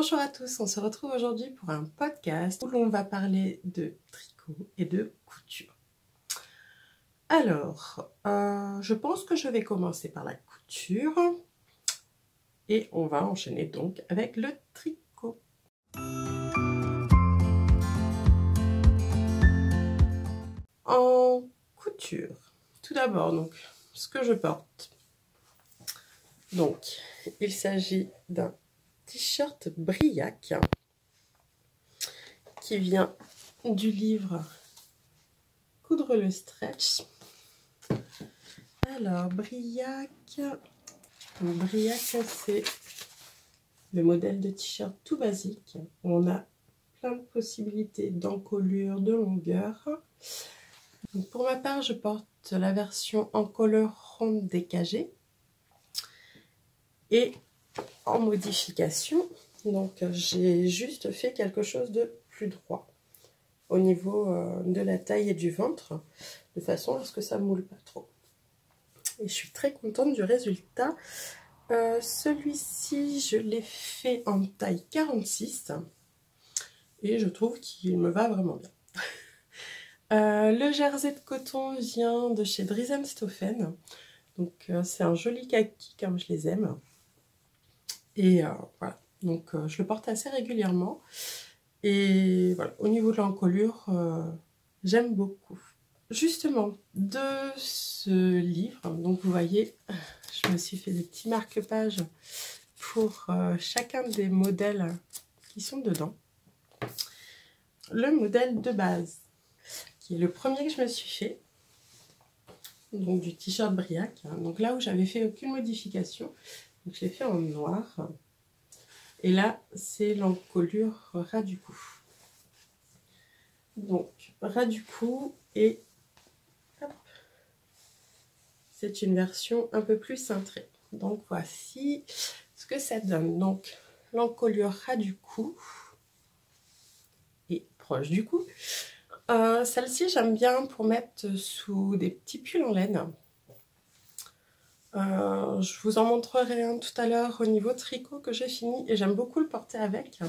Bonjour à tous, on se retrouve aujourd'hui pour un podcast où l'on va parler de tricot et de couture. Alors, je pense que je vais commencer par la couture et on va enchaîner donc avec le tricot. En couture, tout d'abord, donc ce que je porte. Donc, il s'agit d'un t-shirt Briac qui vient du livre Coudre le stretch. Alors, Briac, c'est le modèle de t-shirt tout basique. On a plein de possibilités d'encolure, de longueur. Donc, pour ma part, je porte la version encolure ronde décagée et en modification. Donc, j'ai juste fait quelque chose de plus droit au niveau de la taille et du ventre, de façon à ce que ça ne moule pas trop. Et je suis très contente du résultat. Celui-ci, je l'ai fait en taille 46 et je trouve qu'il me va vraiment bien. Le jersey de coton vient de chez Dries & Stoffen. Donc c'est un joli kaki comme je les aime. Et voilà, donc je le porte assez régulièrement. Et voilà, au niveau de l'encolure, j'aime beaucoup. Justement, de ce livre, donc vous voyez, je me suis fait des petits marque-pages pour chacun des modèles qui sont dedans. Le modèle de base, qui est le premier que je me suis fait, donc du t-shirt Briac, donc là où j'avais fait aucune modification, donc je l'ai fait en noir. Et là, c'est l'encolure ras du cou. Donc, ras du cou et c'est une version un peu plus cintrée. Donc, voici ce que ça donne. Donc, l'encolure ras du cou et proche du cou. Celle-ci, j'aime bien pour mettre sous des petits pulls en laine. Je vous en montrerai un tout à l'heure au niveau tricot que j'ai fini et j'aime beaucoup le porter avec.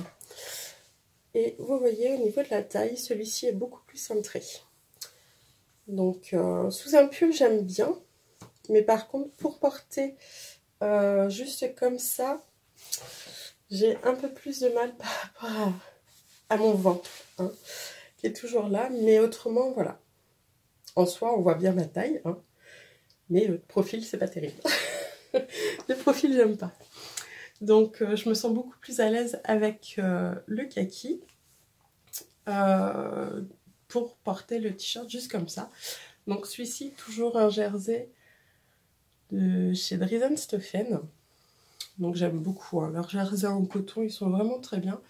Et vous voyez, au niveau de la taille, celui-ci est beaucoup plus cintré. Donc, sous un pull, j'aime bien. Mais par contre, pour porter juste comme ça, j'ai un peu plus de mal par rapport à mon ventre, hein, qui est toujours là. Mais autrement, voilà. En soi, on voit bien ma taille, hein, mais le profil, c'est pas terrible. Le profil, j'aime pas. Donc, je me sens beaucoup plus à l'aise avec le kaki pour porter le t-shirt juste comme ça. Donc, celui-ci, toujours un jersey de chez Dries & Stoffen. Donc j'aime beaucoup, hein. Leurs jerseys en coton, ils sont vraiment très bien.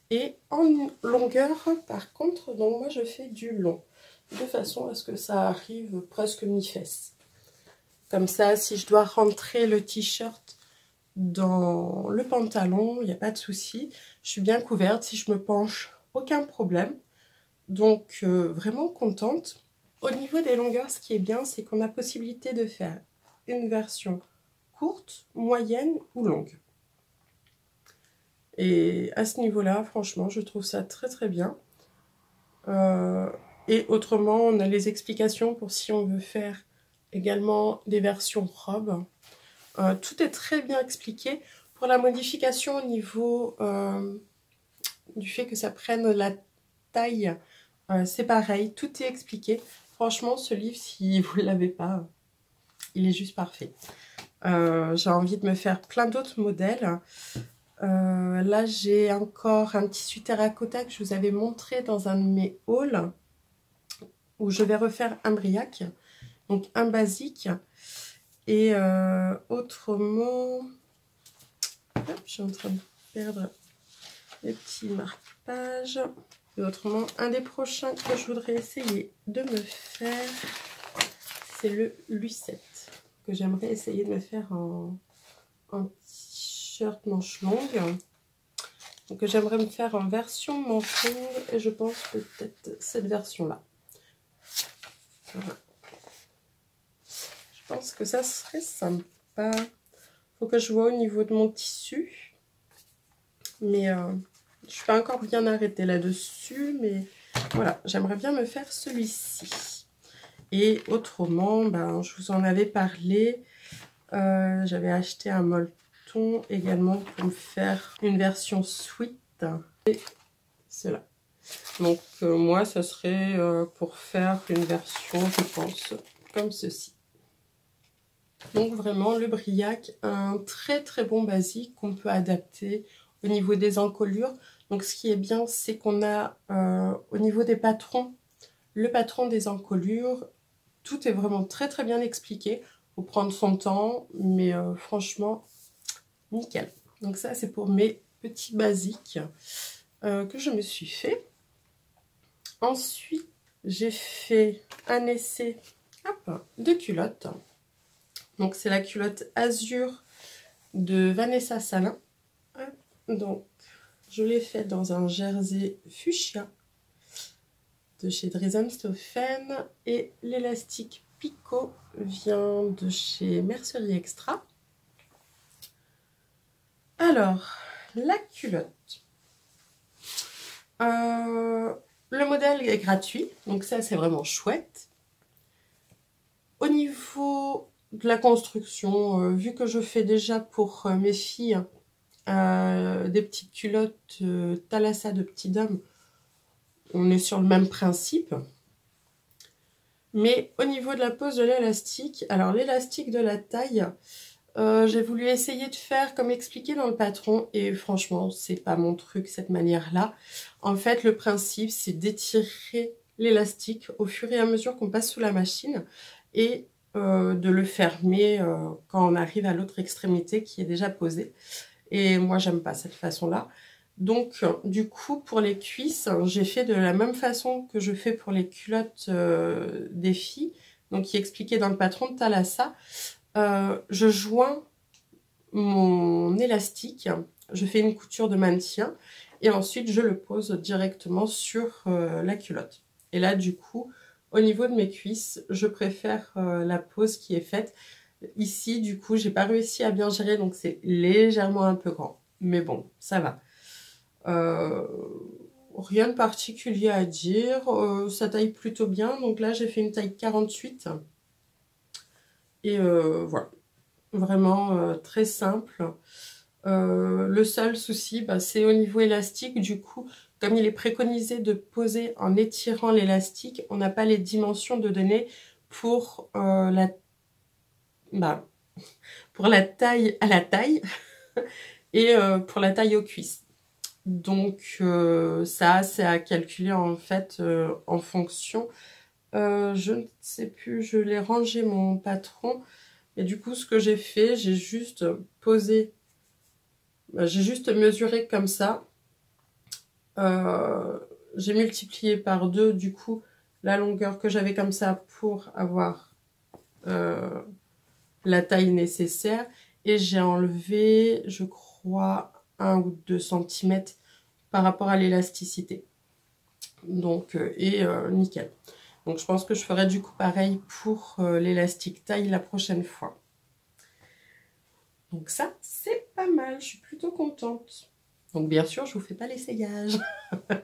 Et en longueur, par contre, donc moi je fais du long, de façon à ce que ça arrive presque mi-fesse. Comme ça, si je dois rentrer le t-shirt dans le pantalon, il n'y a pas de souci. Je suis bien couverte, si je me penche, aucun problème. Donc vraiment contente. Au niveau des longueurs, ce qui est bien, c'est qu'on a possibilité de faire une version courte, moyenne ou longue. Et à ce niveau-là, franchement, je trouve ça très très bien. Et autrement, on a les explications pour si on veut faire également des versions robes. Tout est très bien expliqué. Pour la modification au niveau du fait que ça prenne la taille, c'est pareil, tout est expliqué. Franchement, ce livre, si vous ne l'avez pas, il est juste parfait. J'ai envie de me faire plein d'autres modèles. Là, j'ai encore un tissu terracotta que je vous avais montré dans un de mes hauls où je vais refaire un Briac, donc un basique. Et autrement, hop, je suis en train de perdre les petits marque-pages. Et autrement, un des prochains que je voudrais essayer de me faire, c'est le Lucette, que j'aimerais essayer de me faire en t-shirt manche longue. Donc j'aimerais me faire en version manche longue et je pense peut-être cette version-là. Voilà. Je pense que ça serait sympa. Faut que je vois au niveau de mon tissu. Mais je suis pas encore bien arrêtée là-dessus. Mais voilà, j'aimerais bien me faire celui-ci. Et autrement, ben, je vous en avais parlé. J'avais acheté un molleton également pour me faire une version sweat. Et c'est là. Donc moi, ça serait pour faire une version, je pense, comme ceci. Donc vraiment, le Briac, un très très bon basique qu'on peut adapter au niveau des encolures. Donc ce qui est bien, c'est qu'on a au niveau des patrons, le patron des encolures. Tout est vraiment très très bien expliqué. Il faut prendre son temps, mais franchement, nickel. Donc ça, c'est pour mes petits basiques que je me suis fait. Ensuite, j'ai fait un essai de culotte. Donc c'est la culotte Azur de Vanessa Salin. Donc je l'ai fait dans un jersey fuchsia de chez Dresden-Stoffen et l'élastique picot vient de chez Mercerie Extra. Alors, la culotte. Le modèle est gratuit, donc ça c'est vraiment chouette. Au niveau de la construction, vu que je fais déjà pour mes filles des petites culottes Thalassa de petits hommes, on est sur le même principe. Mais au niveau de la pose de l'élastique, alors l'élastique de la taille, j'ai voulu essayer de faire comme expliqué dans le patron et franchement, c'est pas mon truc cette manière-là. En fait, le principe, c'est d'étirer l'élastique au fur et à mesure qu'on passe sous la machine et de le fermer quand on arrive à l'autre extrémité qui est déjà posée. Et moi, j'aime pas cette façon-là. Donc, du coup, pour les cuisses, j'ai fait de la même façon que je fais pour les culottes des filles, donc qui est expliqué dans le patron de Thalassa. Je joins mon élastique, je fais une couture de maintien et ensuite je le pose directement sur la culotte. Et là, du coup, au niveau de mes cuisses, je préfère la pose qui est faite. Ici, du coup, j'ai pas réussi à bien gérer, donc c'est légèrement un peu grand. Mais bon, ça va. Rien de particulier à dire, ça taille plutôt bien. Donc là, j'ai fait une taille 48. Et voilà, vraiment très simple. Le seul souci, bah, c'est au niveau élastique. Du coup, comme il est préconisé de poser en étirant l'élastique, on n'a pas les dimensions de donner pour pour la taille à la taille et pour la taille aux cuisses. Donc ça, c'est à calculer en fait en fonction. Je ne sais plus, je l'ai rangé mon patron. Et du coup, ce que j'ai fait, j'ai juste posé, j'ai juste mesuré comme ça. J'ai multiplié par 2 du coup la longueur que j'avais comme ça pour avoir la taille nécessaire. Et j'ai enlevé, je crois, 1 ou 2 cm par rapport à l'élasticité. Donc, nickel. Donc je pense que je ferai du coup pareil pour l'élastique taille la prochaine fois. Donc ça, c'est pas mal, je suis plutôt contente. Donc bien sûr, je vous fais pas l'essayage. En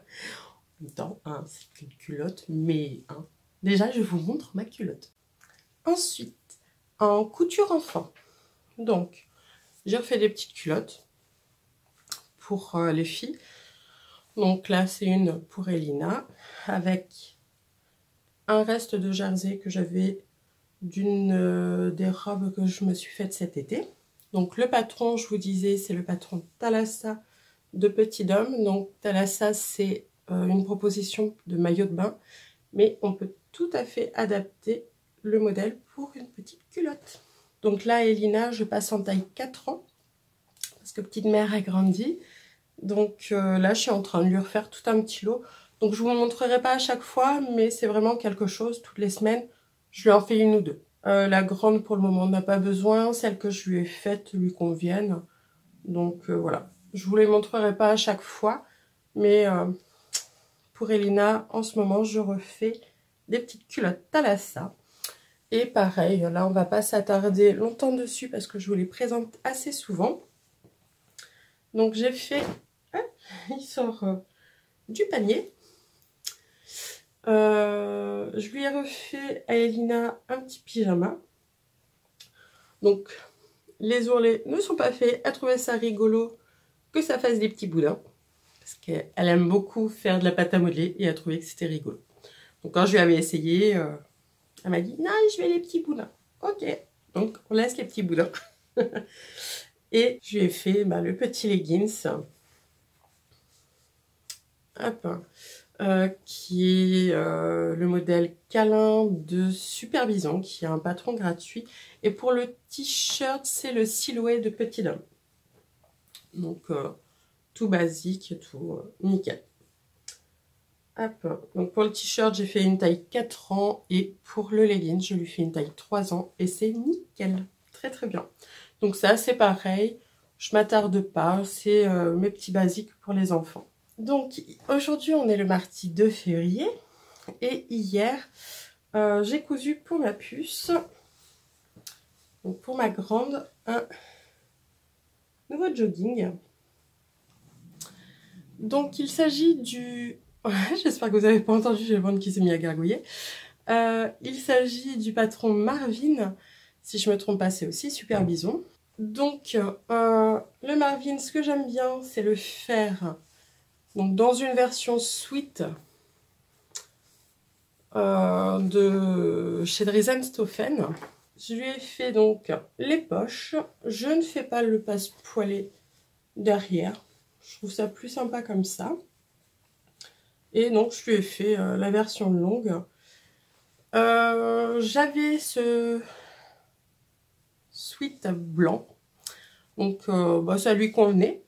même temps, hein, c'est une culotte, mais hein, déjà je vous montre ma culotte. Ensuite, en couture enfant. Donc, j'ai refait des petites culottes pour les filles. Donc là, c'est une pour Elina, avec un reste de jersey que j'avais d'une des robes que je me suis faite cet été. Donc le patron, je vous disais, c'est le patron Thalassa de Petit Homme. Donc Thalassa, c'est une proposition de maillot de bain, mais on peut tout à fait adapter le modèle pour une petite culotte. Donc là, Elina, je passe en taille 4 ans, parce que petite mère a grandi. Donc là, je suis en train de lui refaire tout un petit lot. Donc je vous montrerai pas à chaque fois, mais c'est vraiment quelque chose, toutes les semaines, je lui en fais une ou deux. La grande, pour le moment, n'a pas besoin. Celles que je lui ai faites lui conviennent. Donc voilà. Je vous les montrerai pas à chaque fois. Mais pour Elina, en ce moment, je refais des petites culottes Thalassa. Et pareil, là, on va pas s'attarder longtemps dessus parce que je vous les présente assez souvent. Donc j'ai fait sort du panier. Je lui ai refait à Elina un petit pyjama. Donc les ourlets ne sont pas faits. Elle trouvait ça rigolo que ça fasse des petits boudins. Parce qu'elle aime beaucoup faire de la pâte à modeler et elle trouvait que c'était rigolo. Donc quand je lui avais essayé, elle m'a dit non, je vais les petits boudins. Ok, donc on laisse les petits boudins. Et je lui ai fait le petit leggings. Hop, qui est le modèle câlin de Super Bison, qui a un patron gratuit. Et pour le t-shirt, c'est le silhouette de petit homme. Donc tout basique, tout nickel. Hop. Donc pour le t-shirt, j'ai fait une taille 4 ans et pour le legging, je lui fais une taille 3 ans et c'est nickel. Très très bien. Donc ça, c'est pareil. Je m'attarde pas. C'est mes petits basiques pour les enfants. Donc aujourd'hui, on est le mardi 2 février et hier, j'ai cousu pour ma puce, donc pour ma grande, un nouveau jogging. Donc il s'agit du... J'espère que vous n'avez pas entendu, j'ai le ventre qui s'est mis à gargouiller. Il s'agit du patron Marvin. Si je me trompe pas, c'est aussi Super Bison. Donc le Marvin, ce que j'aime bien, c'est le faire donc, dans une version sweat de chez Dries & Stephen. Je lui ai fait donc les poches. Je ne fais pas le passe-poilé derrière. Je trouve ça plus sympa comme ça. Et donc je lui ai fait la version longue. J'avais ce sweat blanc. Donc ça lui convenait.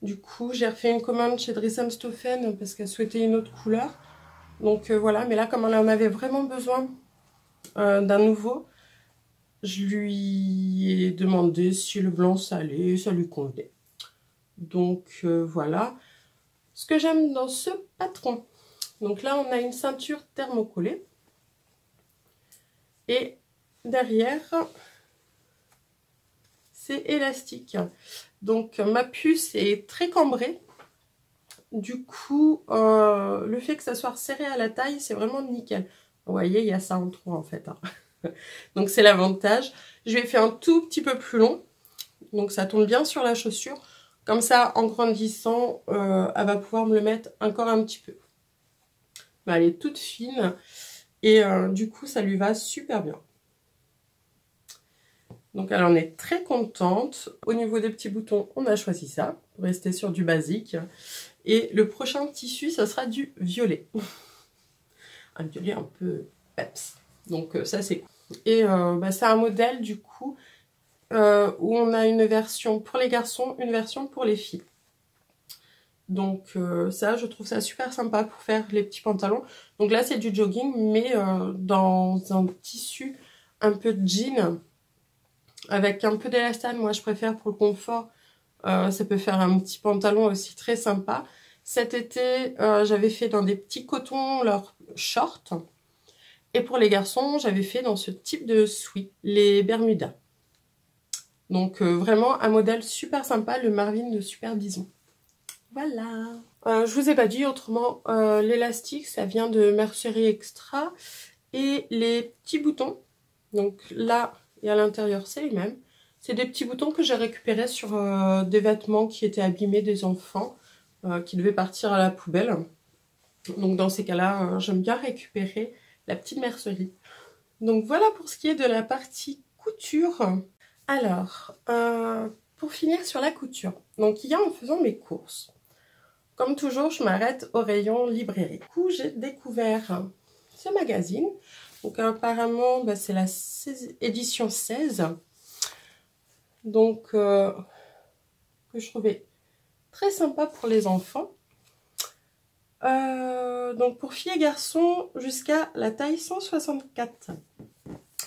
Du coup j'ai refait une commande chez Dries & Stephen parce qu'elle souhaitait une autre couleur. Donc voilà, mais là comme elle en avait vraiment besoin d'un nouveau, je lui ai demandé si le blanc ça allait, ça lui convenait. Donc voilà ce que j'aime dans ce patron. Donc là on a une ceinture thermocollée et derrière c'est élastique. Donc ma puce est très cambrée. Du coup le fait que ça soit serré à la taille, c'est vraiment nickel. Vous voyez, il y a ça en trop en fait. Donc c'est l'avantage. Je vais faire un tout petit peu plus long. Donc ça tombe bien sur la chaussure. Comme ça, en grandissant, elle va pouvoir me le mettre encore un petit peu. Mais elle est toute fine. Et du coup, ça lui va super bien. Donc elle en est très contente. Au niveau des petits boutons, on a choisi ça. Pour rester sur du basique. Et le prochain tissu, ça sera du violet. Un violet un peu peps. Donc ça c'est cool. Et c'est un modèle du coup où on a une version pour les garçons, une version pour les filles. Donc ça, je trouve ça super sympa pour faire les petits pantalons. Donc là c'est du jogging mais dans un tissu un peu de jean avec un peu d'élastane. Moi je préfère pour le confort. Ça peut faire un petit pantalon aussi très sympa. Cet été j'avais fait dans des petits cotons leurs shorts. Et pour les garçons, j'avais fait dans ce type de sweat, les Bermudas. Donc vraiment un modèle super sympa, le Marvin de Super Bison. Voilà. Je vous ai pas dit autrement, l'élastique ça vient de Mercerie Extra. Et les petits boutons, donc là et à l'intérieur c'est les mêmes. C'est des petits boutons que j'ai récupérés sur des vêtements qui étaient abîmés des enfants, qui devaient partir à la poubelle. Donc dans ces cas-là, j'aime bien récupérer la petite mercerie. Donc voilà pour ce qui est de la partie couture. Alors, pour finir sur la couture. Donc hier en faisant mes courses, comme toujours je m'arrête au rayon librairie. Du coup j'ai découvert ce magazine. Donc apparemment c'est la édition 16. Donc que je trouvais très sympa pour les enfants. Donc pour filles et garçons jusqu'à la taille 164.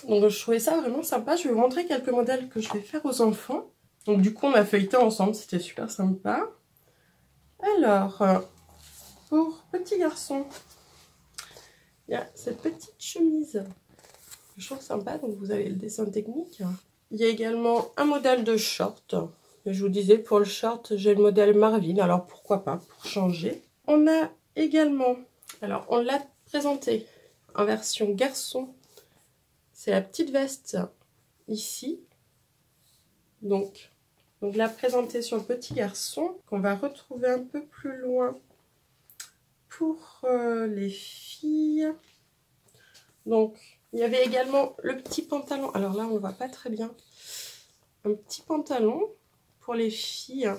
Donc je trouvais ça vraiment sympa. Je vais vous montrer quelques modèles que je vais faire aux enfants. Donc du coup on a feuilleté ensemble, c'était super sympa. Alors, pour petit garçon, il y a cette petite chemise que je trouve sympa. Donc vous avez le dessin technique. Il y a également un modèle de short. Je vous disais, pour le short, j'ai le modèle Marvin, alors pourquoi pas, pour changer. On a également, alors on l'a présenté en version garçon, c'est la petite veste ici. Donc la présenter sur le petit garçon, qu'on va retrouver un peu plus loin pour les filles. Donc, il y avait également le petit pantalon. Alors là, on ne voit pas très bien. Un petit pantalon pour les filles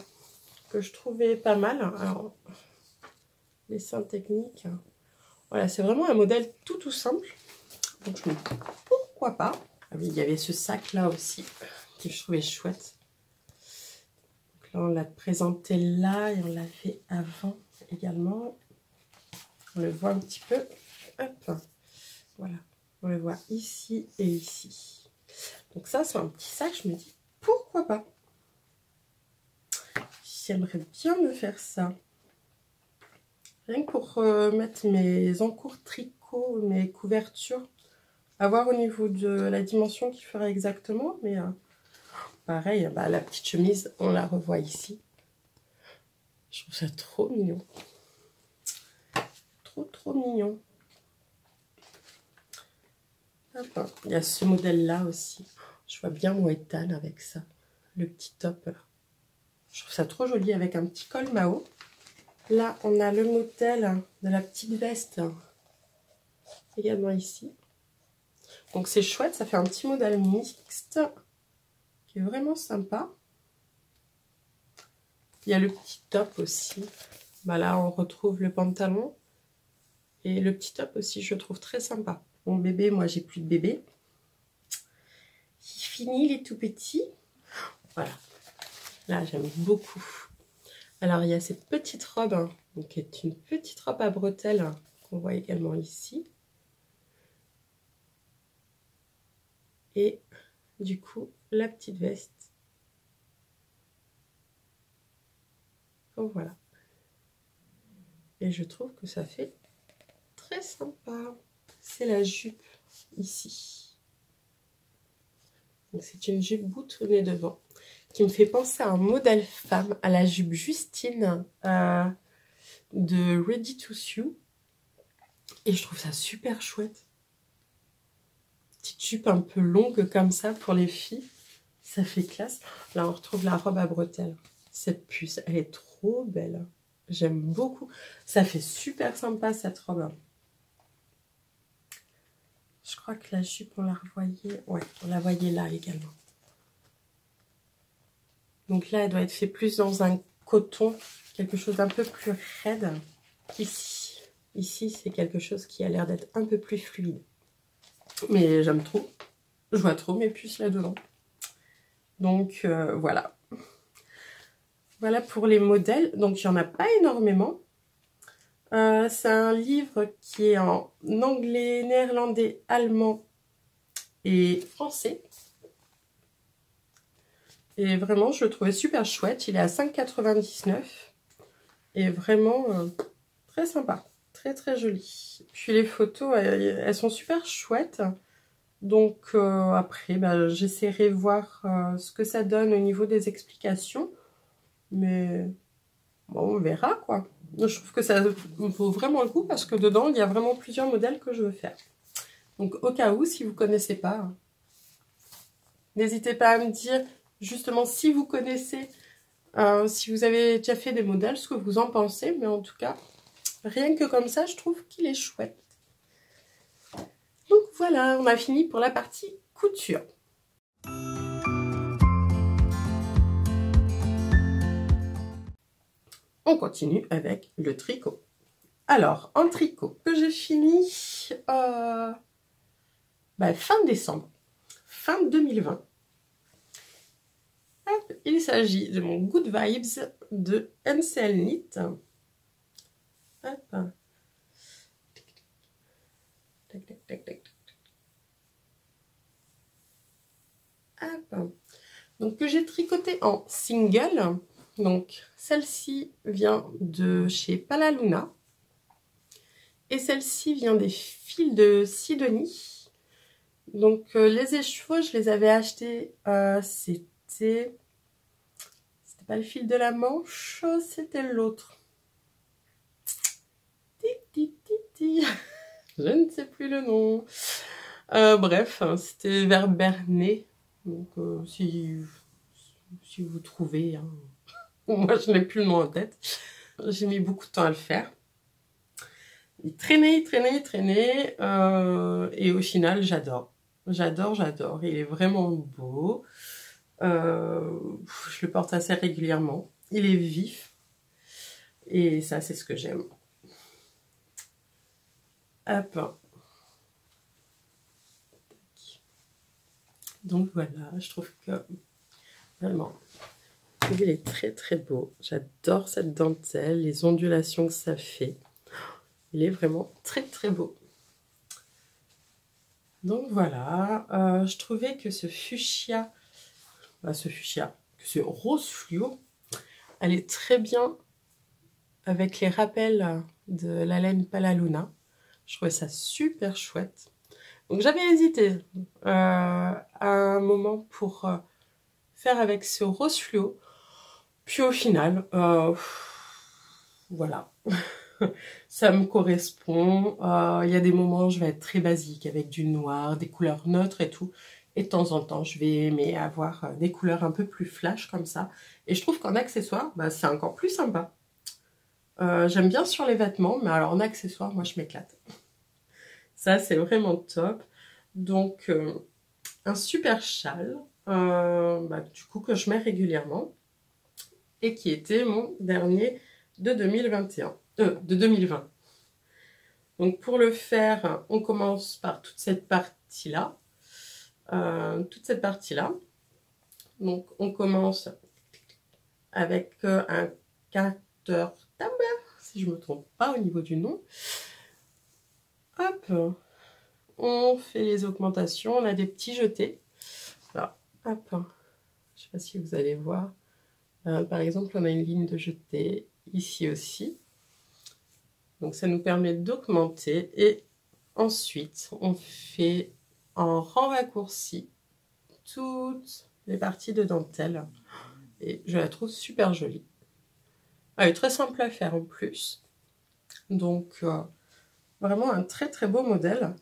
que je trouvais pas mal. Alors, dessin technique. Voilà, c'est vraiment un modèle tout simple. Donc, je me dis, pourquoi pas. Ah oui, il y avait ce sac-là aussi que je trouvais chouette. Donc là, on l'a présenté là et on l'a fait avant également. On le voit un petit peu. Hop, voilà. On le voit ici et ici. Donc ça, c'est un petit sac. Je me dis, pourquoi pas. J'aimerais bien me faire ça. Rien que pour mettre mes encours tricot, mes couvertures. À voir au niveau de la dimension qu'il fera exactement. Mais pareil, bah, la petite chemise, on la revoit ici. Je trouve ça trop mignon. Trop mignon. Hop, il y a ce modèle-là aussi. Je vois bien mon Ethan avec ça. Le petit top là. Je trouve ça trop joli avec un petit col Mao. Là, on a le modèle de la petite veste. Également ici. Donc c'est chouette, ça fait un petit modèle mixte. Qui est vraiment sympa. Il y a le petit top aussi. Bah là, on retrouve le pantalon. Et le petit top aussi, je trouve très sympa. Mon bébé, moi, j'ai plus de bébé. Fini, il est tout petit. Voilà. Là, j'aime beaucoup. Alors, il y a cette petite robe, hein, donc, qui est une petite robe à bretelles, hein, qu'on voit également ici. Et du coup, la petite veste. Donc, voilà. Et je trouve que ça fait très sympa. C'est la jupe ici. Donc, c'est une jupe boutonnée devant, qui me fait penser à un modèle femme, à la jupe Justine de Ready to Sew. Et je trouve ça super chouette. Petite jupe un peu longue comme ça pour les filles. Ça fait classe. Là, on retrouve la robe à bretelles. Cette puce, elle est trop belle. J'aime beaucoup. Ça fait super sympa cette robe. Je crois que la jupe, on la revoyait. Ouais, on la voyait là également. Donc là, elle doit être faite plus dans un coton. Quelque chose d'un peu plus raide qu'ici. Ici, c'est quelque chose qui a l'air d'être un peu plus fluide. Mais j'aime trop. Je vois trop mes puces là-dedans. Donc voilà. Voilà pour les modèles. Donc il n'y en a pas énormément. C'est un livre qui est en anglais, néerlandais, allemand et français. Et vraiment, je le trouvais super chouette. Il est à 5,99 €. Et vraiment très sympa. Très joli. Puis les photos, elles sont super chouettes. Donc après, bah, j'essaierai de voir ce que ça donne au niveau des explications. Mais bon, on verra quoi. Je trouve que ça vaut vraiment le coup parce que dedans, il y a vraiment plusieurs modèles que je veux faire. Donc au cas où, si vous ne connaissez pas, n'hésitez pas à me dire justement si vous connaissez, si vous avez déjà fait des modèles, ce que vous en pensez. Mais en tout cas, rien que comme ça, je trouve qu'il est chouette. Donc voilà, on a fini pour la partie couture. On continue avec le tricot. Alors, en tricot, que j'ai fini fin décembre, fin 2020. Hop, il s'agit de mon Good Vibes de MCL Knit. Hop. Tac, tac, tac, tac. Hop. Donc, que j'ai tricoté en single. Donc, celle-ci vient de chez Palaluna. Et celle-ci vient des fils de Sidonie. Donc, les écheveaux, je les avais achetés, c'était pas le fil de la manche, c'était l'autre. Je ne sais plus le nom. Bref, c'était vers Bernay. Donc si vous trouvez, hein. Moi je n'ai plus le nom en tête. J'ai mis beaucoup de temps à le faire. Il traînait, et au final j'adore. J'adore. Il est vraiment beau. Je le porte assez régulièrement. Il est vif. Et ça, c'est ce que j'aime. Hop. Donc voilà, je trouve que vraiment, il est très beau. J'adore cette dentelle, les ondulations que ça fait. Il est vraiment très beau. Donc voilà, je trouvais que ce fuchsia, que ce rose fluo, allait très bien avec les rappels de la laine Palaluna. Je trouvais ça super chouette. Donc j'avais hésité à un moment pour faire avec ce rose fluo. Puis au final, voilà, ça me correspond. Il y a des moments où je vais être très basique avec du noir, des couleurs neutres et tout. Et de temps en temps, je vais aimer avoir des couleurs un peu plus flash comme ça. Et je trouve qu'en accessoire, bah, c'est encore plus sympa. J'aime bien sur les vêtements, mais alors en accessoire, moi je m'éclate. Ça, c'est vraiment top. Donc, un super châle, bah, du coup, que je mets régulièrement. Et qui était mon dernier de 2021. De 2020. Donc, pour le faire, on commence par toute cette partie-là. Donc, on commence avec un caractère tab, si je ne me trompe pas au niveau du nom. Hop, on fait les augmentations, on a des petits jetés. Alors, hop, je ne sais pas si vous allez voir. Par exemple, on a une ligne de jeté ici aussi. Donc, ça nous permet d'augmenter. Et ensuite, on fait en rang raccourci toutes les parties de dentelle. Et je la trouve super jolie. Elle est très simple à faire en plus. Donc, vraiment un très beau modèle.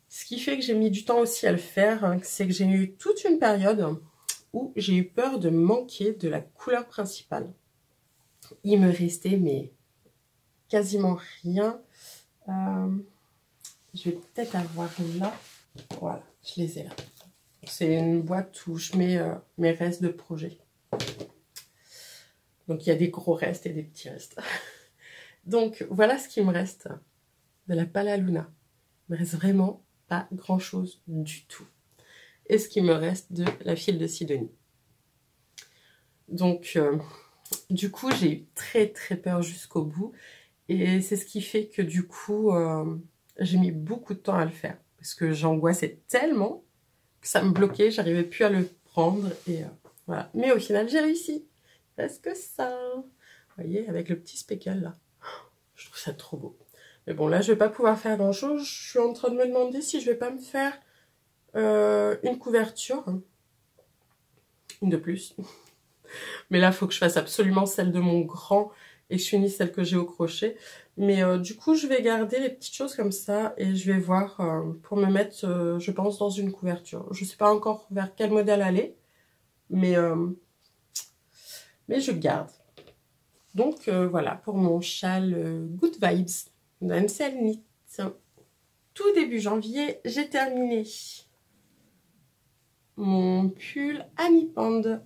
Ce qui fait que j'ai mis du temps aussi à le faire, hein, c'est que j'ai eu toute une période où j'ai eu peur de manquer de la couleur principale. Il me restait mais quasiment rien. Je vais peut-être avoir là. Voilà, je les ai là. C'est une boîte où je mets mes restes de projet. Donc il y a des gros restes et des petits restes. Donc voilà ce qui me reste de la Palaluna. Il me reste vraiment pas grand chose du tout. Et ce qui me reste de la file de Sidonie. Donc du coup j'ai eu très peur jusqu'au bout. Et c'est ce qui fait que du coup j'ai mis beaucoup de temps à le faire. Parce que j'angoissais tellement que ça me bloquait, j'arrivais plus à le prendre. Et voilà. Mais au final j'ai réussi. Parce que ça, vous voyez, avec le petit speckle là. Je trouve ça trop beau. Mais bon, là, je vais pas pouvoir faire grand-chose. Je suis en train de me demander si je vais pas me faire une couverture. Une de plus. Mais là, il faut que je fasse absolument celle de mon grand et que je finisse celle que j'ai au crochet. Mais du coup, je vais garder les petites choses comme ça et je vais voir pour me mettre, je pense, dans une couverture. Je sais pas encore vers quel modèle aller, mais je garde. Donc voilà pour mon châle Good Vibes d'Ansel Knit. Tout début janvier, j'ai terminé mon pull Ami Pand.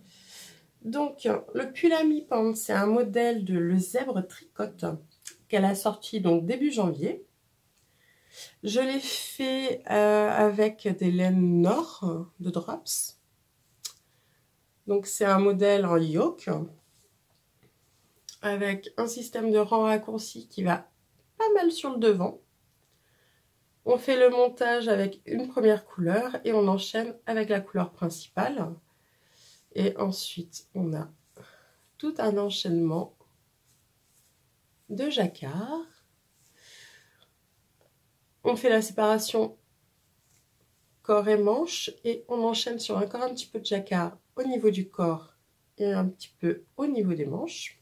Donc le pull Ami Pand, c'est un modèle de Le Zèbre Tricote qu'elle a sorti donc début janvier. Je l'ai fait avec des laines Nord de Drops. Donc c'est un modèle en yoke avec un système de rang raccourci qui va pas mal sur le devant. On fait le montage avec une première couleur et on enchaîne avec la couleur principale. Et ensuite, on a tout un enchaînement de jacquard. On fait la séparation corps et manche et on enchaîne sur encore un petit peu de jacquard au niveau du corps et un petit peu au niveau des manches.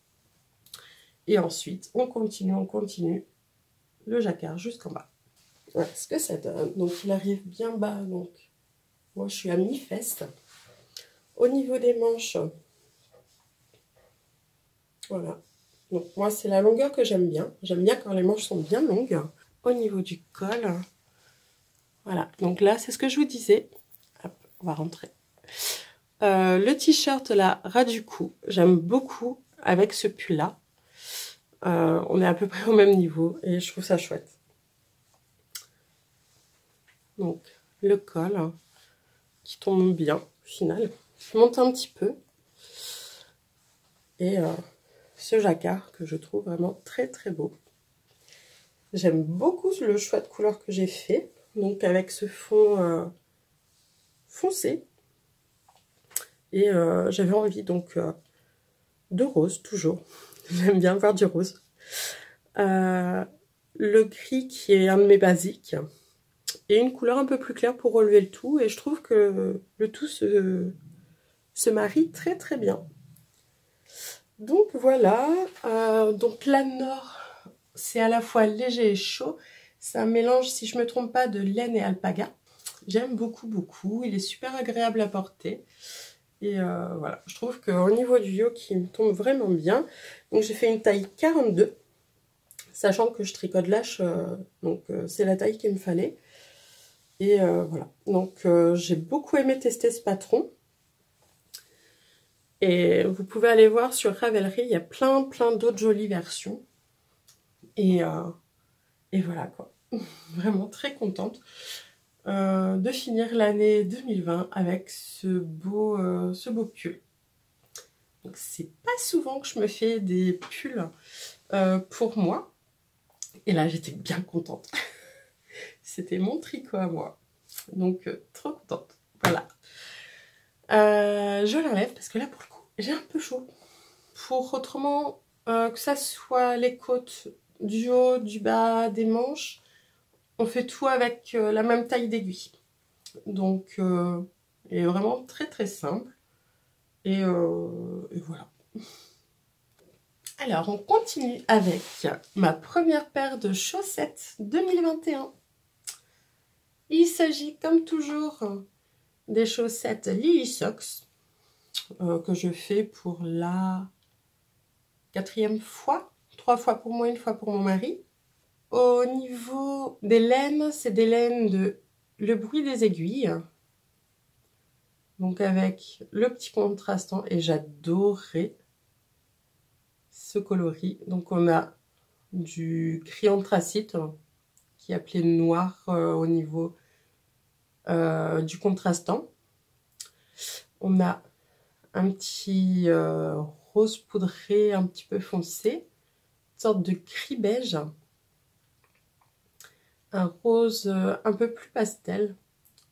Et ensuite, on continue le jacquard jusqu'en bas. Voilà ce que ça donne. Donc il arrive bien bas, donc moi je suis à mi-fesse. Au niveau des manches, voilà. Donc moi c'est la longueur que j'aime bien. J'aime bien quand les manches sont bien longues. Au niveau du col, voilà. Donc là c'est ce que je vous disais. Hop, on va rentrer. Le t-shirt là, ras du cou, j'aime beaucoup avec ce pull là. On est à peu près au même niveau et je trouve ça chouette. Donc le col qui tombe bien au final. Je monte un petit peu. Et ce jacquard que je trouve vraiment très très beau. J'aime beaucoup le choix de couleur que j'ai fait. Donc avec ce fond foncé. Et j'avais envie donc de rose toujours. J'aime bien voir du rose. Le gris qui est un de mes basiques. Et une couleur un peu plus claire pour relever le tout. Et je trouve que le tout se marie très très bien. Donc voilà. Donc la Nord, c'est à la fois léger et chaud. C'est un mélange, si je ne me trompe pas, de laine et alpaga. J'aime beaucoup, beaucoup. Il est super agréable à porter. Et voilà, je trouve qu'au niveau du yoke, il me tombe vraiment bien. Donc j'ai fait une taille 42. Sachant que je tricote lâche, donc c'est la taille qu'il me fallait. Et voilà, donc j'ai beaucoup aimé tester ce patron. Et vous pouvez aller voir sur Ravelry, il y a plein d'autres jolies versions. Et voilà quoi, vraiment très contente de finir l'année 2020 avec ce beau pull. Donc c'est pas souvent que je me fais des pulls pour moi. Et là j'étais bien contente. C'était mon tricot à moi. Donc trop contente. Voilà. Je l'enlève parce que là pour le coup j'ai un peu chaud. Pour autrement que ça soit les côtes du haut, du bas, des manches, on fait tout avec la même taille d'aiguille. Donc il est vraiment très très simple. Et voilà. Alors on continue avec ma première paire de chaussettes 2021. Il s'agit comme toujours des chaussettes Lily Socks que je fais pour la 4e fois. 3 fois pour moi, 1 fois pour mon mari. Au niveau des laines, c'est des laines de Le Bruit des Aiguilles. Donc avec le petit contrastant et j'adorais ce coloris. Donc on a du gris anthracite qui est appelé noir au niveau du contrastant. On a un petit rose poudré un petit peu foncé, une sorte de gris beige, un rose un peu plus pastel,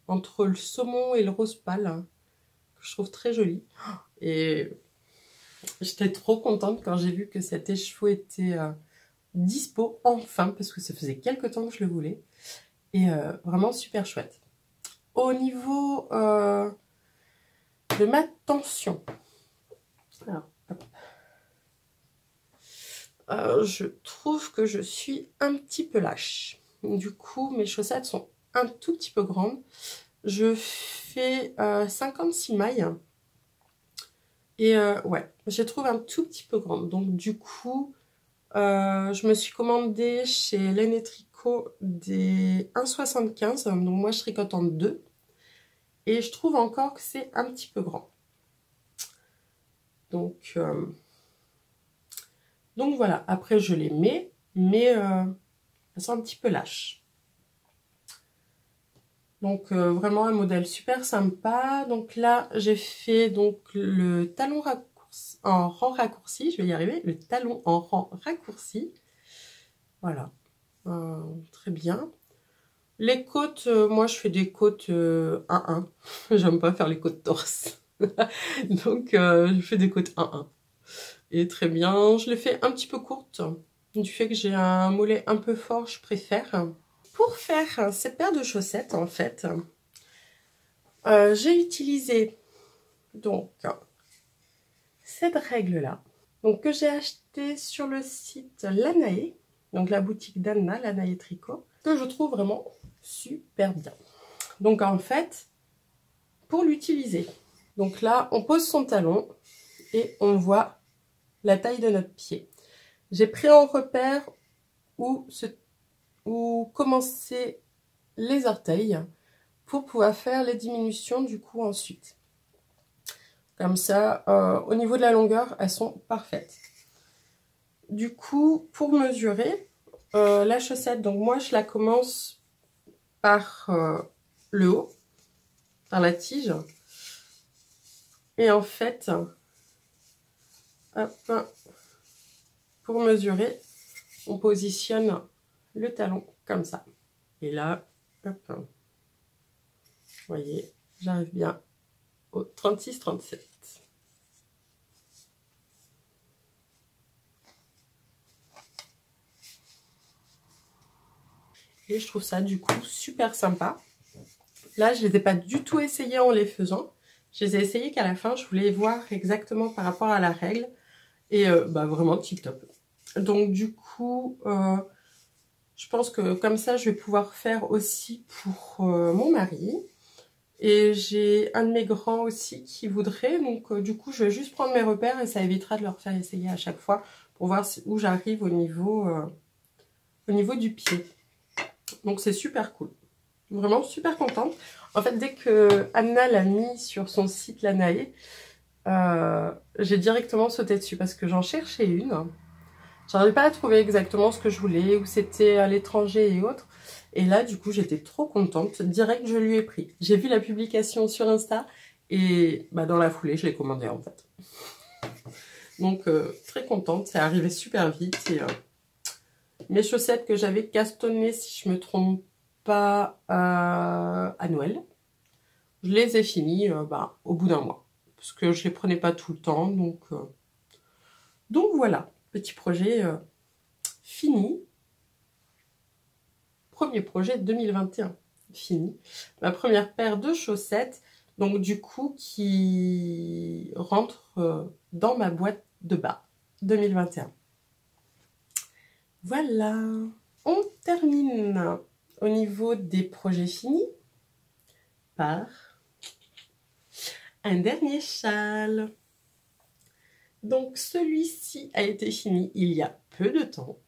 entre le saumon et le rose pâle, que je trouve très joli. Et j'étais trop contente quand j'ai vu que cet écheveau était dispo enfin, parce que ça faisait quelques temps que je le voulais. Et vraiment super chouette. Au niveau de ma tension, alors, je trouve que je suis un petit peu lâche. Du coup, mes chaussettes sont un tout petit peu grandes. Je fais 56 mailles. Et ouais, je les trouve un tout petit peu grandes. Donc du coup, je me suis commandé chez Laine & Tricot des 1,75. Donc moi, je tricote en 2. Et je trouve encore que c'est un petit peu grand. Donc voilà, après je les mets, mais elles sont un petit peu lâches. Donc vraiment un modèle super sympa. Donc là j'ai fait donc le talon raccourci, en rang raccourci, je vais y arriver, le talon en rang raccourci. Voilà, très bien. Les côtes, moi je fais des côtes 1-1, j'aime pas faire les côtes torse. Donc je fais des côtes 1-1. Et très bien, je les fais un petit peu courtes, du fait que j'ai un mollet un peu fort, je préfère. Pour faire cette paire de chaussettes, en fait, j'ai utilisé donc cette règle-là, donc que j'ai acheté sur le site Lanae, donc la boutique d'Anna, Lanae Tricot, que je trouve vraiment super bien. Donc en fait, pour l'utiliser, donc là, on pose son talon et on voit la taille de notre pied. J'ai pris en repère où commencer les orteils pour pouvoir faire les diminutions du coup ensuite. Comme ça, au niveau de la longueur, elles sont parfaites. Du coup, pour mesurer la chaussette, donc moi je la commence par le haut, par la tige. Et en fait, hop, pour mesurer, on positionne le talon comme ça. Et là, hop, vous voyez, j'arrive bien au 36-37. Et je trouve ça du coup super sympa. Là, je ne les ai pas du tout essayés en les faisant. Je les ai essayés qu'à la fin, je voulais voir exactement par rapport à la règle. Et bah, vraiment tip top. Donc du coup, je pense que comme ça, je vais pouvoir faire aussi pour mon mari. Et j'ai un de mes grands aussi qui voudrait. Donc du coup, je vais juste prendre mes repères et ça évitera de leur faire essayer à chaque fois pour voir où j'arrive au niveau du pied. Donc c'est super cool. Vraiment super contente. En fait, dès que Anna l'a mis sur son site Lanae, j'ai directement sauté dessus parce que j'en cherchais une. J'arrivais pas à trouver exactement ce que je voulais, où c'était à l'étranger et autres. Et là, du coup, j'étais trop contente. Direct, je lui ai pris. J'ai vu la publication sur Insta et bah, dans la foulée, je l'ai commandé en fait. Donc, très contente. C'est arrivé super vite. Et, mes chaussettes que j'avais castonnées, si je me trompe pas, à Noël, je les ai finies bah, au bout d'un mois. Parce que je les prenais pas tout le temps. Donc voilà, petit projet fini. Premier projet 2021 fini. Ma première paire de chaussettes, donc du coup qui rentre dans ma boîte de bas 2021. Voilà, on termine au niveau des projets finis par un dernier châle. Donc celui-ci a été fini il y a peu de temps.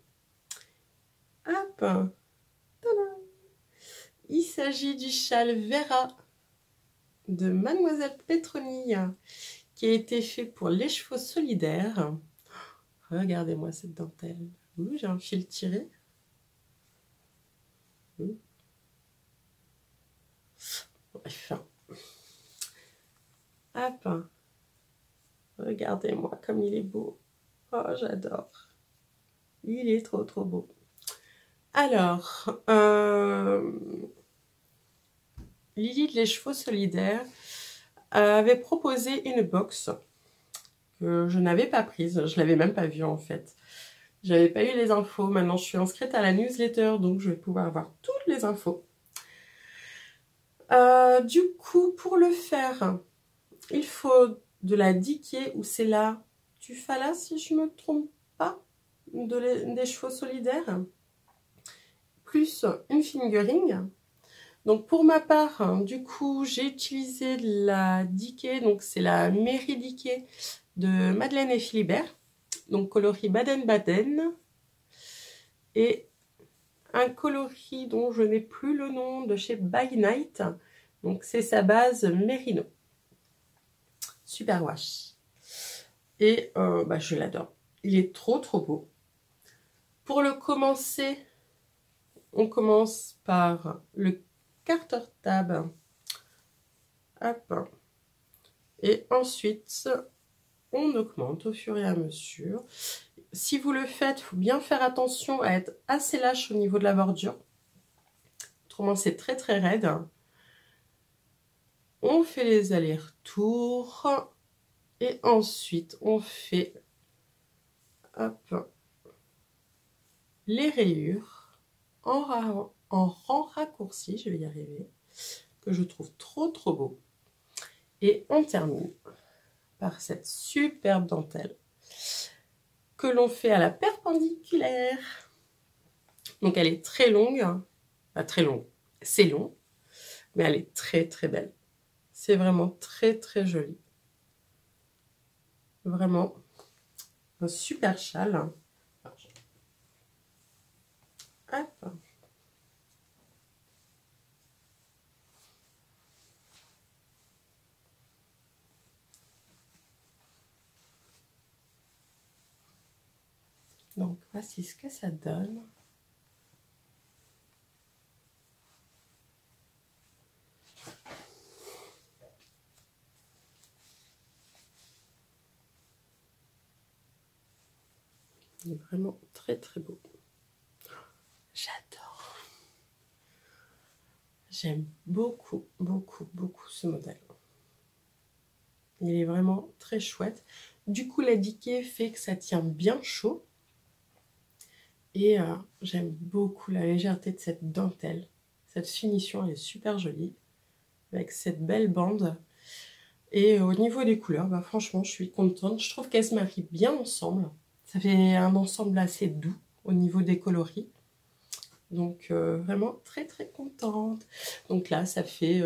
Hop, tada. Il s'agit du châle Vera de Mademoiselle Petronille qui a été fait pour les chevaux solidaires. Regardez-moi cette dentelle. J'ai un fil tiré. Bref. Hop. Regardez-moi comme il est beau. Oh, j'adore. Il est trop trop beau. Alors, Lily de les chevaux solidaires avait proposé une box que je n'avais pas prise. Je l'avais même pas vue en fait. J'avais pas eu les infos. Maintenant, je suis inscrite à la newsletter, donc je vais pouvoir avoir toutes les infos. Du coup, pour le faire, il faut de la diquée ou c'est la Tufala, si je ne me trompe pas, des chevaux solidaires, plus une fingering. Donc pour ma part, du coup, j'ai utilisé la diquée, donc c'est la Mairie Diquée de Madeleine et Philibert, donc coloris Baden-Baden, et un coloris dont je n'ai plus le nom de chez By Night, donc c'est sa base Merino. Super wash. Et bah, je l'adore. Il est trop trop beau. Pour le commencer, on commence par le Carter Tab. Hop. Et ensuite, on augmente au fur et à mesure. Si vous le faites, il faut bien faire attention à être assez lâche au niveau de la bordure. Autrement, c'est très très raide. On fait les allers-retours. Et ensuite, on fait hop, les rayures en rang raccourci, je vais y arriver, que je trouve trop trop beau. Et on termine par cette superbe dentelle que l'on fait à la perpendiculaire. Donc elle est très longue, pas très longue, c'est long, mais elle est très très belle. C'est vraiment très très joli. Vraiment un super châle. Hop. Donc voici ce que ça donne. Il est vraiment très très beau. J'adore. J'aime beaucoup, beaucoup, beaucoup ce modèle. Il est vraiment très chouette. Du coup, l'édiqué fait que ça tient bien chaud. Et j'aime beaucoup la légèreté de cette dentelle. Cette finition, elle est super jolie. Avec cette belle bande. Et au niveau des couleurs, bah, franchement, je suis contente. Je trouve qu'elles se marient bien ensemble. Ça fait un ensemble assez doux au niveau des coloris. Donc vraiment très très contente. Donc là, ça fait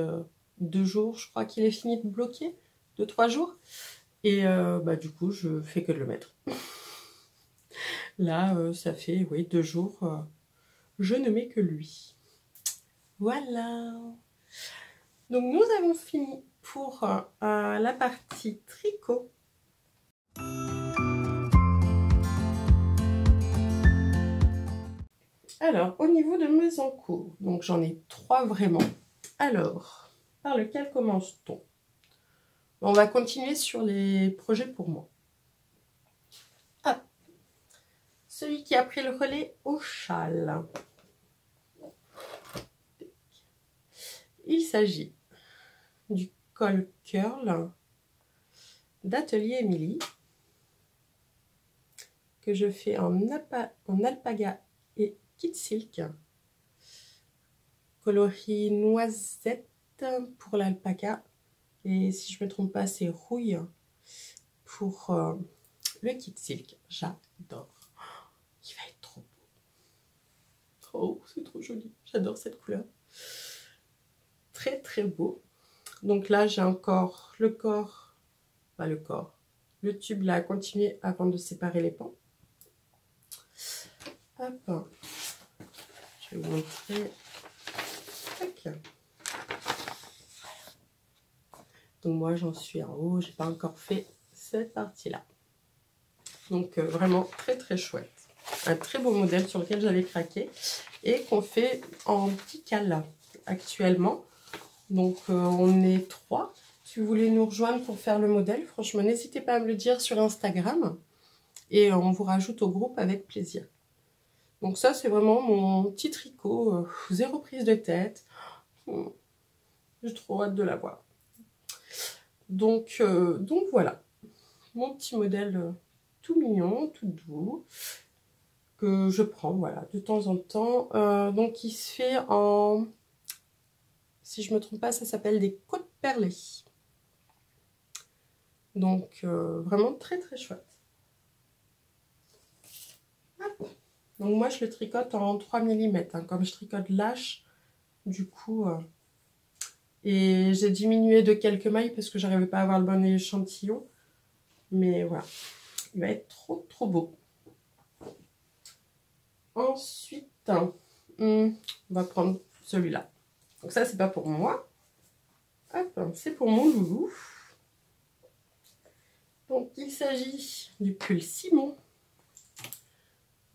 2 jours, je crois qu'il est fini de bloquer. 2-3 jours. Et bah, du coup, je fais que de le mettre. Là, ça fait, oui, 2 jours. Je ne mets que lui. Voilà. Donc nous avons fini pour la partie tricot. Alors, au niveau de mes encours, donc j'en ai 3 vraiment. Alors, par lequel commence-t-on? On va continuer sur les projets pour moi. Ah, celui qui a pris le relais au châle. Il s'agit du col curl d'Atelier Émilie que je fais en alpaga et kit silk. Coloris noisette pour l'alpaga. Et si je ne me trompe pas, c'est rouille pour le kit silk. J'adore. Il va être trop beau. Oh, c'est trop joli. J'adore cette couleur. Très très beau. Donc là, j'ai encore le corps, pas le corps, le tube là à continuer avant de séparer les pans. Hop. Je vais vous montrer. Tac. Donc moi, j'en suis en haut. J'ai pas encore fait cette partie-là. Donc vraiment très très chouette. Un très beau modèle sur lequel j'avais craqué et qu'on fait en Tikal actuellement. Donc on est 3. Si vous voulez nous rejoindre pour faire le modèle, franchement, n'hésitez pas à me le dire sur Instagram. Et on vous rajoute au groupe avec plaisir. Donc ça, c'est vraiment mon petit tricot. Zéro prise de tête. J'ai trop hâte de l'avoir. Donc voilà. Mon petit modèle tout mignon, tout doux. Que je prends, voilà, de temps en temps. Donc il se fait en... Si je me trompe pas, ça s'appelle des côtes perlées. Donc vraiment très très chouette. Hop. Donc moi je le tricote en 3 mm, hein, comme je tricote lâche, du coup. Et j'ai diminué de quelques mailles parce que j'arrivais pas à avoir le bon échantillon. Mais voilà, il va être trop trop beau. Ensuite, on va prendre celui-là. Donc ça c'est pas pour moi. Hop, c'est pour mon loulou. Donc il s'agit du pull Simon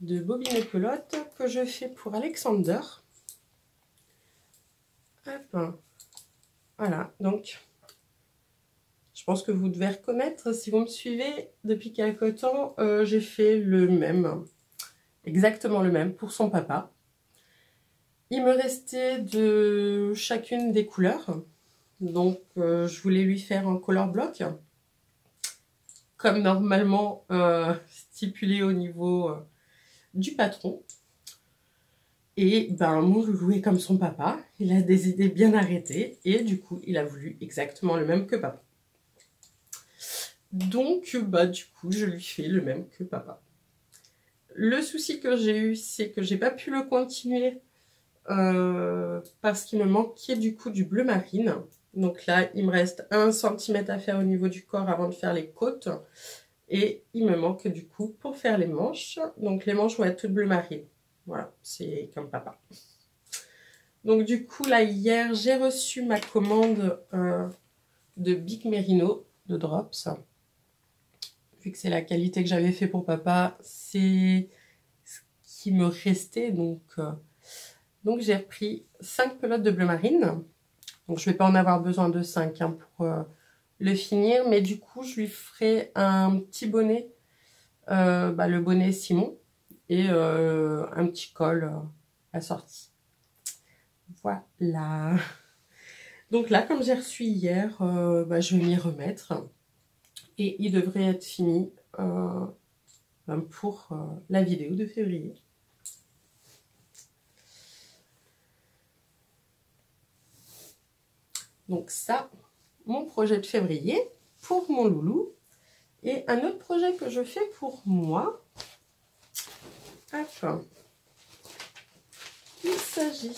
de Bobine Pelote que je fais pour Alexander. Hop. Voilà, donc je pense que vous devez reconnaître si vous me suivez depuis quelque temps. J'ai fait le même, exactement le même pour son papa. Il me restait de chacune des couleurs. Donc je voulais lui faire un color block. Comme normalement stipulé au niveau du patron. Et ben mon loulou est comme son papa, il a des idées bien arrêtées et du coup il a voulu exactement le même que papa. Donc, bah, du coup, je lui fais le même que papa. Le souci que j'ai eu, c'est que j'ai pas pu le continuer parce qu'il me manquait du coup du bleu marine. Donc là, il me reste 1 cm à faire au niveau du corps avant de faire les côtes. Et il me manque du coup pour faire les manches. Donc les manches vont être toutes bleu marine. Voilà, c'est comme papa. Donc du coup, là, hier, j'ai reçu ma commande de Big Merino, de Drops. Vu que c'est la qualité que j'avais fait pour papa, c'est ce qui me restait. Donc j'ai repris 5 pelotes de bleu marine. Donc je ne vais pas en avoir besoin de 5 hein, pour le finir. Mais du coup, je lui ferai un petit bonnet, le bonnet Simon. Et un petit col assorti. Voilà. Donc là, comme j'ai reçu hier, je vais m'y remettre. Et il devrait être fini pour la vidéo de février. Donc ça, mon projet de février pour mon loulou. Et un autre projet que je fais pour moi. Hop. Il s'agit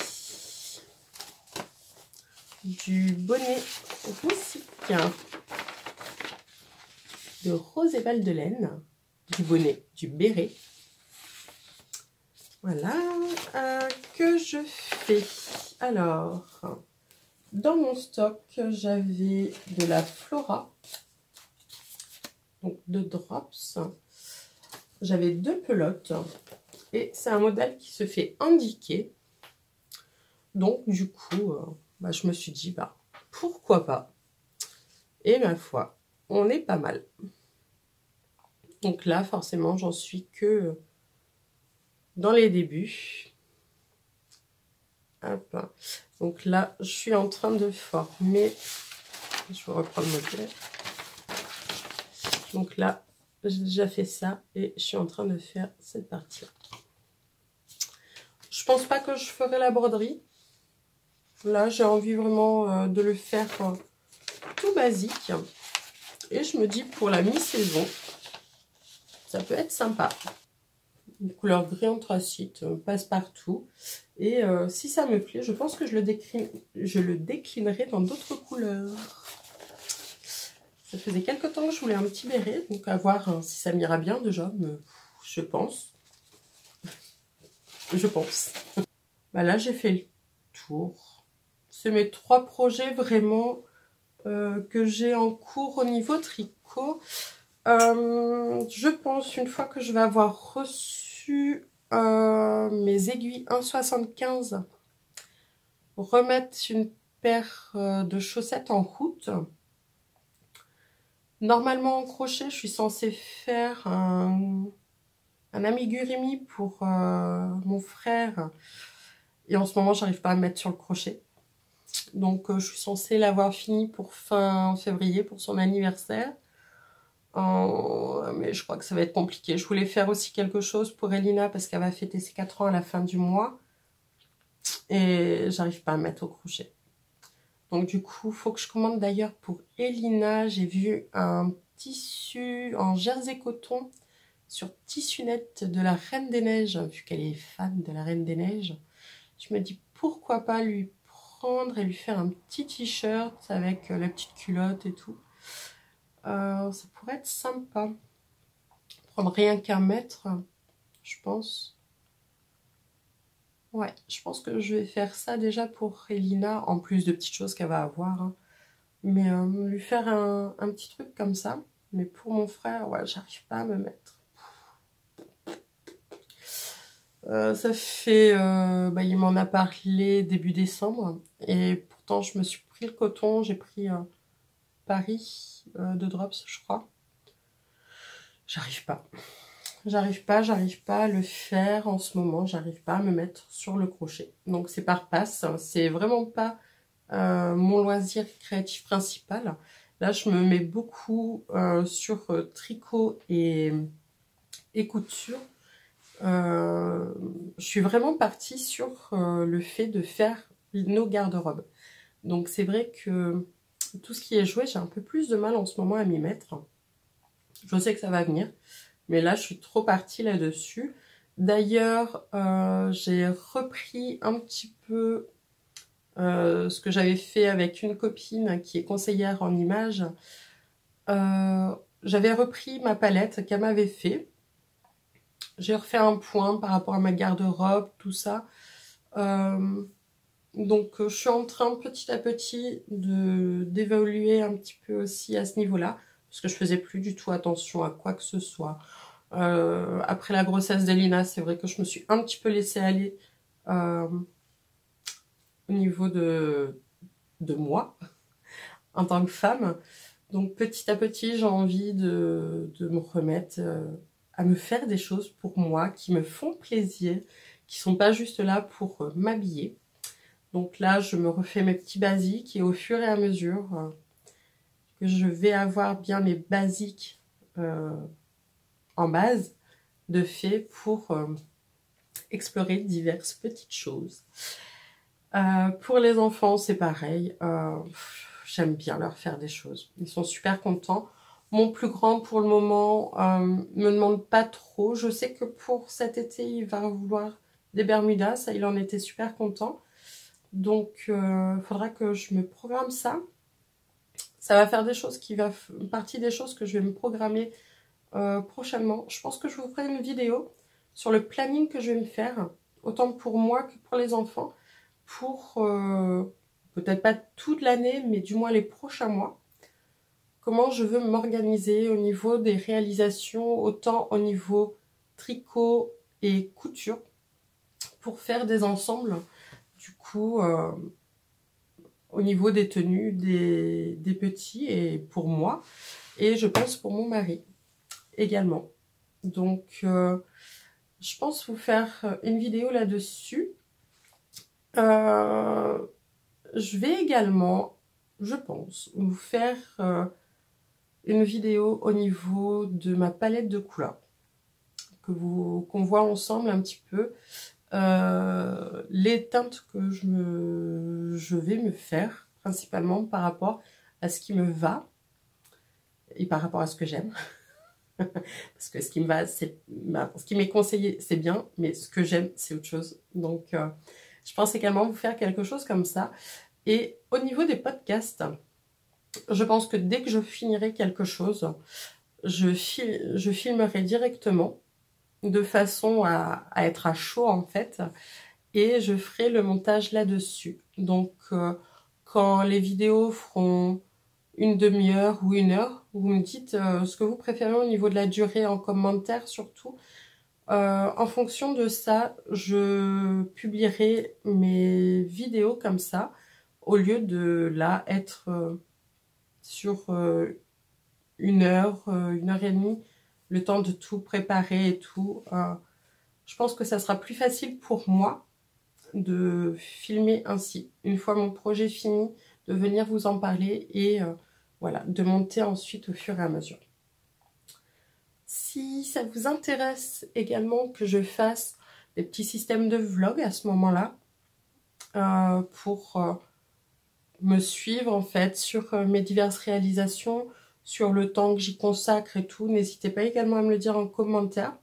du bonnet Roussic de Rose et Valdelaine, du bonnet, du béret. Voilà, que je fais. Alors, dans mon stock, j'avais de la Flora, donc de Drops. J'avais 2 pelotes et c'est un modèle qui se fait indiquer. Donc, du coup, je me suis dit, pourquoi pas. Et ma foi, on est pas mal. Donc là, forcément, j'en suis que dans les débuts. Hop. Donc là, je suis en train de former. Je vais reprendre le modèle. Donc là, j'ai déjà fait ça et je suis en train de faire cette partie-là. Je pense pas que je ferai la broderie. Là, j'ai envie vraiment de le faire tout basique. Et je me dis, pour la mi-saison, ça peut être sympa. Une couleur gris anthracite, passe-partout. Et si ça me plaît, je pense que je le déclinerai dans d'autres couleurs. Ça faisait quelques temps que je voulais un petit béret, donc à voir si ça m'ira bien déjà, mais je pense. Je pense. Là, j'ai fait le tour. C'est mes 3 projets vraiment que j'ai en cours au niveau tricot. Je pense, une fois que je vais avoir reçu mes aiguilles 1,75, remettre une paire de chaussettes en route. Normalement en crochet, je suis censée faire un amigurumi pour mon frère. Et en ce moment, j'arrive pas à me mettre sur le crochet. Donc je suis censée l'avoir fini pour fin février, pour son anniversaire. Mais je crois que ça va être compliqué. Je voulais faire aussi quelque chose pour Elina parce qu'elle va fêter ses 4 ans à la fin du mois. Et j'arrive pas à me mettre au crochet. Donc du coup, il faut que je commande d'ailleurs pour Elina. J'ai vu un tissu en jersey coton sur Tissu Net de la Reine des Neiges. Vu qu'elle est fan de la Reine des Neiges, je me dis pourquoi pas lui prendre et lui faire un petit t-shirt avec la petite culotte et tout. Ça pourrait être sympa. Prendre rien qu'un mètre, je pense. Ouais, je pense que je vais faire ça déjà pour Elina, en plus de petites choses qu'elle va avoir. Hein. Mais lui faire un petit truc comme ça. Mais pour mon frère, ouais, j'arrive pas à me mettre. Ça fait... il m'en a parlé début décembre. Et pourtant, je me suis pris le coton. J'ai pris Paris de Drops, je crois. J'arrive pas. J'arrive pas à le faire en ce moment. J'arrive pas à me mettre sur le crochet. Donc c'est par passe. C'est vraiment pas mon loisir créatif principal. Là, je me mets beaucoup sur tricot et couture. Je suis vraiment partie sur le fait de faire nos garde-robes. Donc c'est vrai que tout ce qui est jouet, j'ai un peu plus de mal en ce moment à m'y mettre. Je sais que ça va venir, mais là, je suis trop partie là-dessus. D'ailleurs, j'ai repris un petit peu ce que j'avais fait avec une copine qui est conseillère en images. J'avais repris ma palette qu'elle m'avait fait. J'ai refait un point par rapport à ma garde-robe, tout ça. Donc je suis en train petit à petit d'évoluer un petit peu aussi à ce niveau-là, parce que je faisais plus du tout attention à quoi que ce soit. Après la grossesse d'Elina, c'est vrai que je me suis un petit peu laissée aller au niveau de moi, en tant que femme. Donc petit à petit, j'ai envie de me remettre à me faire des choses pour moi, qui me font plaisir, qui sont pas juste là pour m'habiller. Donc là, je me refais mes petits basiques et au fur et à mesure que je vais avoir bien mes basiques en base de fait pour explorer diverses petites choses. Pour les enfants, c'est pareil. J'aime bien leur faire des choses. Ils sont super contents. Mon plus grand, pour le moment, me demande pas trop. Je sais que pour cet été, il va vouloir des Bermudas. Ça, il en était super content. Donc, faudra que je me programme ça. Ça va faire des choses partie des choses que je vais me programmer prochainement. Je pense que je vous ferai une vidéo sur le planning que je vais me faire, autant pour moi que pour les enfants, pour peut-être pas toute l'année, mais du moins les prochains mois. Comment je veux m'organiser au niveau des réalisations, autant au niveau tricot et couture, pour faire des ensembles. Du coup, au niveau des tenues des petits et pour moi, et je pense pour mon mari également. Donc, je pense vous faire une vidéo là-dessus. Je vais également, je pense, vous faire une vidéo au niveau de ma palette de couleurs, qu'on voit ensemble un petit peu les teintes que je vais me faire, principalement par rapport à ce qui me va et par rapport à ce que j'aime. Parce que ce qui me va, ce qui m'est conseillé, c'est bien, mais ce que j'aime, c'est autre chose. Donc, je pense également vous faire quelque chose comme ça. Et au niveau des podcasts, je pense que dès que je finirai quelque chose, je filmerai directement, de façon à être à chaud en fait, et je ferai le montage là-dessus. Donc, quand les vidéos feront une demi-heure ou une heure, vous me dites ce que vous préférez au niveau de la durée en commentaire surtout. En fonction de ça, je publierai mes vidéos comme ça, au lieu de là être sur une heure et demie, le temps de tout préparer et tout. Je pense que ça sera plus facile pour moi de filmer ainsi. Une fois mon projet fini, de venir vous en parler et voilà, de monter ensuite au fur et à mesure. Si ça vous intéresse également que je fasse des petits systèmes de vlog à ce moment-là, pour me suivre en fait sur mes diverses réalisations, sur le temps que j'y consacre et tout, n'hésitez pas également à me le dire en commentaire.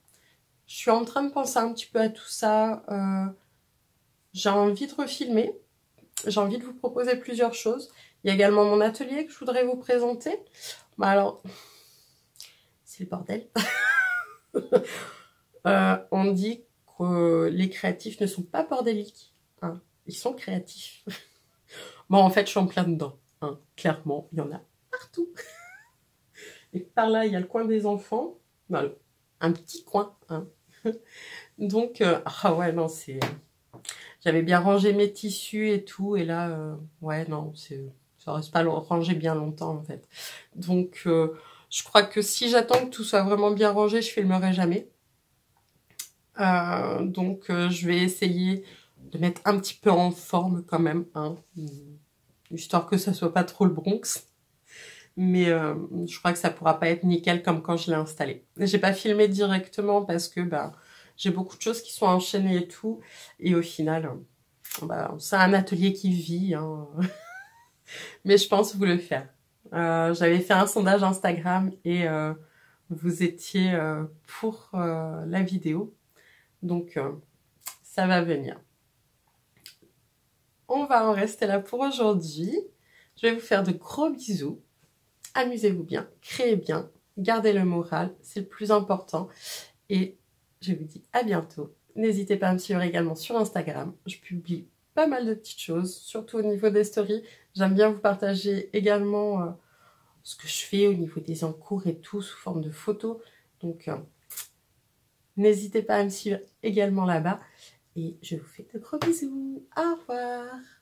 Je suis en train de penser un petit peu à tout ça. J'ai envie de refilmer. J'ai envie de vous proposer plusieurs choses. Il y a également mon atelier que je voudrais vous présenter. Bah alors, c'est le bordel. On dit que les créatifs ne sont pas bordéliques. Hein. Ils sont créatifs. Bon, en fait, je suis en plein dedans. Hein. Clairement, il y en a partout. Et par là, il y a le coin des enfants. Bah, un petit coin. Hein. Donc, ah ouais, non, c'est... J'avais bien rangé mes tissus et tout. Et là, ouais, non, ça reste pas rangé bien longtemps, en fait. Donc, je crois que si j'attends que tout soit vraiment bien rangé, je filmerai jamais. Donc, je vais essayer de mettre un petit peu en forme quand même, hein, histoire que ça soit pas trop le Bronx. Mais je crois que ça pourra pas être nickel comme quand je l'ai installé. J'ai pas filmé directement parce que j'ai beaucoup de choses qui sont enchaînées et tout. Et au final, c'est un atelier qui vit. Hein. Mais je pense vous le faire. J'avais fait un sondage Instagram et vous étiez pour la vidéo. Donc, ça va venir. On va en rester là pour aujourd'hui. Je vais vous faire de gros bisous. Amusez-vous bien, créez bien, gardez le moral, c'est le plus important. Et je vous dis à bientôt. N'hésitez pas à me suivre également sur Instagram. Je publie pas mal de petites choses, surtout au niveau des stories. J'aime bien vous partager également ce que je fais au niveau des encours et tout sous forme de photos. Donc, n'hésitez pas à me suivre également là-bas. Et je vous fais de gros bisous. Au revoir.